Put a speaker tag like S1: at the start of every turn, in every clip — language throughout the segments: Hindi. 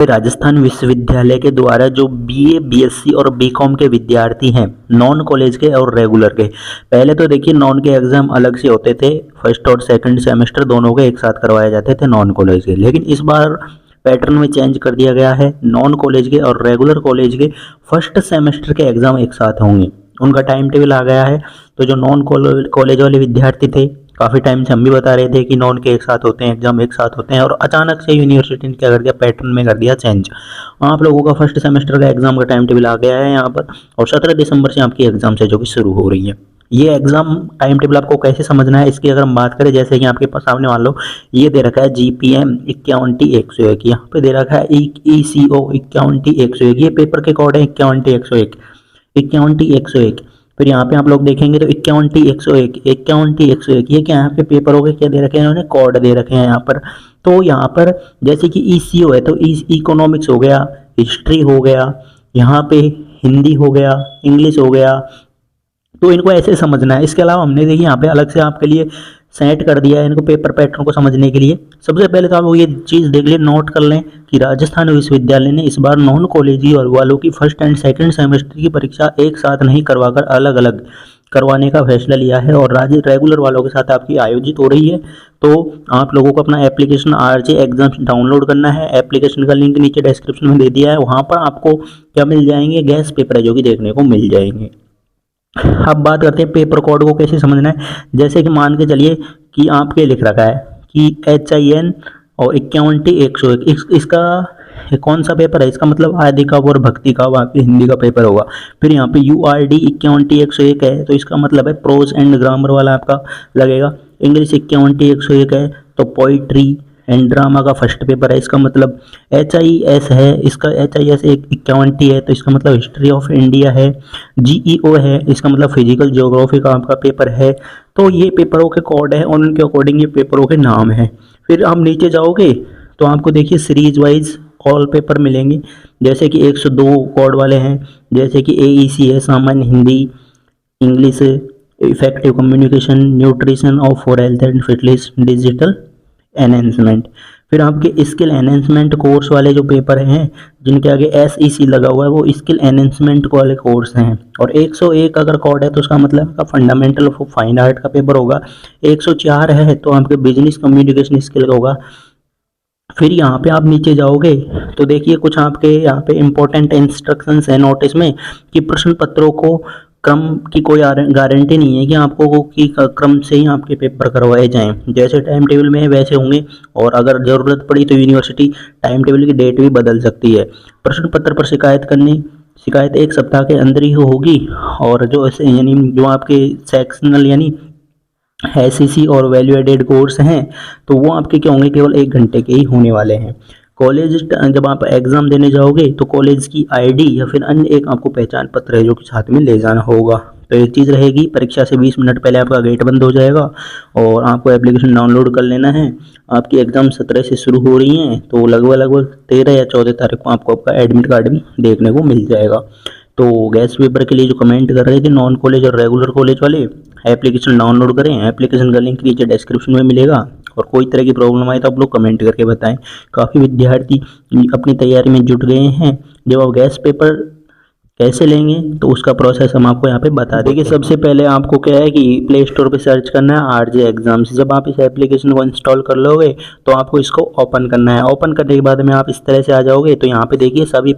S1: राजस्थान विश्वविद्यालय के द्वारा जो बीए, बीएससी और बीकॉम के विद्यार्थी हैं, नॉन कॉलेज के और रेगुलर के, पहले तो देखिए नॉन के एग्जाम अलग से होते थे, फर्स्ट और सेकंड सेमेस्टर दोनों के एक साथ करवाए जाते थे नॉन कॉलेज के, लेकिन इस बार पैटर्न में चेंज कर दिया गया है। नॉन कॉलेज के और रेगुलर कॉलेज के फर्स्ट सेमेस्टर के एग्जाम एक साथ होंगे, उनका टाइम टेबल आ गया है। तो जो नॉन कॉलेज वाले विद्यार्थी थे, काफ़ी टाइम से हम भी बता रहे थे कि नॉन के एक साथ होते हैं, एग्जाम एक साथ होते हैं, और अचानक से यूनिवर्सिटी ने क्या कर दिया, पैटर्न में कर दिया चेंज। आप लोगों का फर्स्ट सेमेस्टर का एग्जाम का टाइम टेबल आ गया है यहाँ पर, और 17 दिसंबर से आपकी एग्जाम से जो कि शुरू हो रही है। ये एग्जाम टाइम टेबल आपको कैसे समझना है, इसकी अगर हम बात करें, जैसे कि आपके पास सामने मान लो ये दे रखा है GPM 51T101, यहाँ पे दे रखा है ECO 51T101, ये पेपर के कोड है 51T101, 51T101। फिर यहाँ पे आप लोग देखेंगे तो 51T101, 51T101, ये क्या यहाँ पे पेपरों के क्या दे रखे हैं, इन्होंने कोड दे रखे हैं यहाँ पर। तो यहाँ पर जैसे कि ECO है तो इकोनॉमिक्स हो गया, हिस्ट्री हो गया, यहाँ पे हिंदी हो गया, इंग्लिश हो गया, तो इनको ऐसे समझना है। इसके अलावा हमने देखिए यहाँ पे अलग से आपके लिए सेट कर दिया है इनको पेपर पैटर्न को समझने के लिए। सबसे पहले तो आप लोग ये चीज़ देख लें, नोट कर लें कि राजस्थान विश्वविद्यालय ने इस बार नॉन कॉलेजी और वालों की फर्स्ट एंड सेकंड सेमेस्टर की परीक्षा एक साथ नहीं करवाकर अलग अलग करवाने का फैसला लिया है, और राज्य रेगुलर वालों के साथ आपकी आयोजित हो रही है। तो आप लोगों को अपना एप्लीकेशन RJ एग्जाम्स डाउनलोड करना है। एप्लीकेशन का लिंक नीचे डिस्क्रिप्शन में दे दिया है, वहाँ पर आपको क्या मिल जाएंगे, गैस पेपर है जो कि देखने को मिल जाएंगे। अब बात करते हैं पेपर कोड को कैसे समझना है। जैसे कि मान के चलिए कि आपके लिख रखा है कि HIN और 51T101, इसका कौन सा पेपर है, इसका मतलब आदि का और भक्ति का आपकी हिंदी का पेपर होगा। फिर यहाँ पे URD 51T101 है तो इसका मतलब है प्रोज एंड ग्रामर वाला आपका लगेगा। इंग्लिश 51T101 है तो पोइट्री एंड ड्रामा का फर्स्ट पेपर है, इसका मतलब HIS है, इसका HIS 51T है तो इसका मतलब हिस्ट्री ऑफ इंडिया है। GEO है, इसका मतलब फिजिकल ज्योग्राफी का आपका पेपर है। तो ये पेपरों के कोड है और उनके अकॉर्डिंग ये पेपरों के नाम है। फिर हम नीचे जाओगे तो आपको देखिए सीरीज वाइज ऑल पेपर मिलेंगे, जैसे कि 102 कोड वाले हैं, जैसे कि AEC है, सामान्य Hindi, English, effective communication, nutrition of for health and fitness, digital enhancement. फिर आपके स्किल एनहेंसमेंट कोर्स वाले जो पेपर हैं, जिनके आगे SEC लगा हुआ है, वो स्किल एनहेंसमेंट वाले कोर्स हैं। और 101 अगर कोड है तो उसका मतलब आपका फंडामेंटल ऑफ फाइन आर्ट का पेपर होगा। 104 है तो आपके बिजनेस कम्युनिकेशन स्किल का होगा। फिर यहाँ पे आप नीचे जाओगे तो देखिए कुछ आपके यहाँ पे इंपॉर्टेंट इंस्ट्रक्शंस हैं नोटिस में कि प्रश्न पत्रों को क्रम की कोई गारंटी नहीं है कि आपको कि क्रम से ही आपके पेपर करवाए जाएं, जैसे टाइम टेबल में है वैसे होंगे, और अगर ज़रूरत पड़ी तो यूनिवर्सिटी टाइम टेबल की डेट भी बदल सकती है। प्रश्न पत्र पर शिकायत 1 सप्ताह के अंदर ही होगी, और जो यानी जो आपके सेक्शनल यानी SEC और वैल्यू एडेड कोर्स हैं तो वो आपके क्या होंगे, केवल 1 घंटे के ही होने वाले हैं। कॉलेज जब आप एग्ज़ाम देने जाओगे तो कॉलेज की ID या फिर अन्य एक आपको पहचान पत्र है जो कि साथ में ले जाना होगा। तो एक चीज़ रहेगी, परीक्षा से 20 मिनट पहले आपका गेट बंद हो जाएगा और आपको एप्लीकेशन डाउनलोड कर लेना है। आपकी एग्ज़ाम 17 से शुरू हो रही हैं तो लगभग 13 या 14 तारीख को आपको आपका एडमिट कार्ड भी देखने को मिल जाएगा। तो गैस पेपर के लिए जो कमेंट कर रहे थे नॉन कॉलेज और रेगुलर कॉलेज वाले, एप्लीकेशन डाउनलोड करें, एप्लीकेशन का लिंक नीचे डिस्क्रिप्शन में मिलेगा। और कोई तरह की प्रॉब्लम आए तो आप लोग कमेंट करके बताएं। काफ़ी विद्यार्थी अपनी तैयारी में जुट गए हैं। जब आप गैस पेपर कैसे लेंगे तो उसका प्रोसेस हम आपको यहाँ पे बता देंगे। सबसे पहले आपको क्या है कि प्ले स्टोर पे सर्च करना है RJ एग्जाम्स। जब आप इस एप्लीकेशन को इंस्टॉल कर लोगे तो आपको इसको ओपन करना है। ओपन करने के बाद में आप इस तरह से आ जाओगे तो यहाँ पे देखिए सभी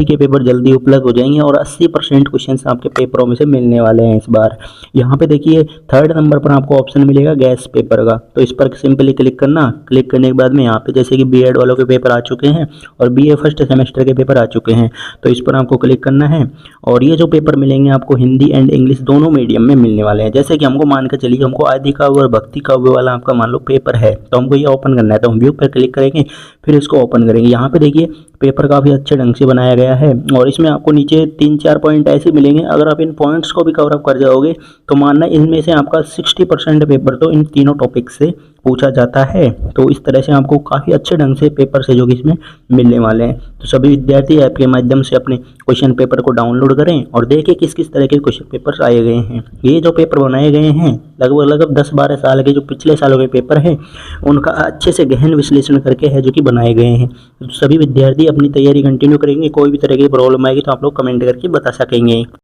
S1: के पेपर जल्दी उपलब्ध हो जाएंगे और 80% क्वेश्चन आपके पेपरों में से मिलने वाले हैं इस बार। यहाँ पे देखिए 3rd नंबर पर आपको ऑप्शन मिलेगा गैस पेपर का, तो इस पर सिंपली क्लिक करना। क्लिक करने के बाद में यहाँ पे जैसे कि B.Ed वालों के पेपर आ चुके हैं और BA फर्स्ट सेमेस्टर के पेपर आ चुके हैं, तो इस पर आपको क्लिक करना है। और ये जो पेपर मिलेंगे आपको हिंदी एंड इंग्लिश दोनों मीडियम में मिलने वाले हैं। जैसे कि हमको मान के चलिए हमको आदि काव्य और भक्ति काव्य वाला आपका मान लो पेपर है तो हमको ये ओपन करना है, तो हम व्यू पर क्लिक करेंगे, फिर इसको ओपन करेंगे। यहाँ पे देखिए पेपर काफ़ी अच्छे ढंग से बनाया गया है और इसमें आपको नीचे 3-4 पॉइंट ऐसे मिलेंगे। अगर आप इन पॉइंट्स को भी कवर अप कर जाओगे तो मानना इनमें से आपका 60% पेपर तो इन तीनों टॉपिक से पूछा जाता है। तो इस तरह से आपको काफ़ी अच्छे ढंग से पेपर्स है जो कि इसमें मिलने वाले हैं। तो सभी विद्यार्थी ऐप के माध्यम से अपने क्वेश्चन पेपर को डाउनलोड करें और देखें किस किस तरह के क्वेश्चन पेपर्स आए गए हैं। ये जो पेपर बनाए गए हैं लगभग 10-12 साल के जो पिछले सालों के पेपर हैं उनका अच्छे से गहन विश्लेषण करके है जो कि बनाए गए हैं। तो सभी विद्यार्थी अपनी तैयारी कंटिन्यू करेंगे, कोई भी तरह की प्रॉब्लम आएगी तो आप लोग कमेंट करके बता सकेंगे।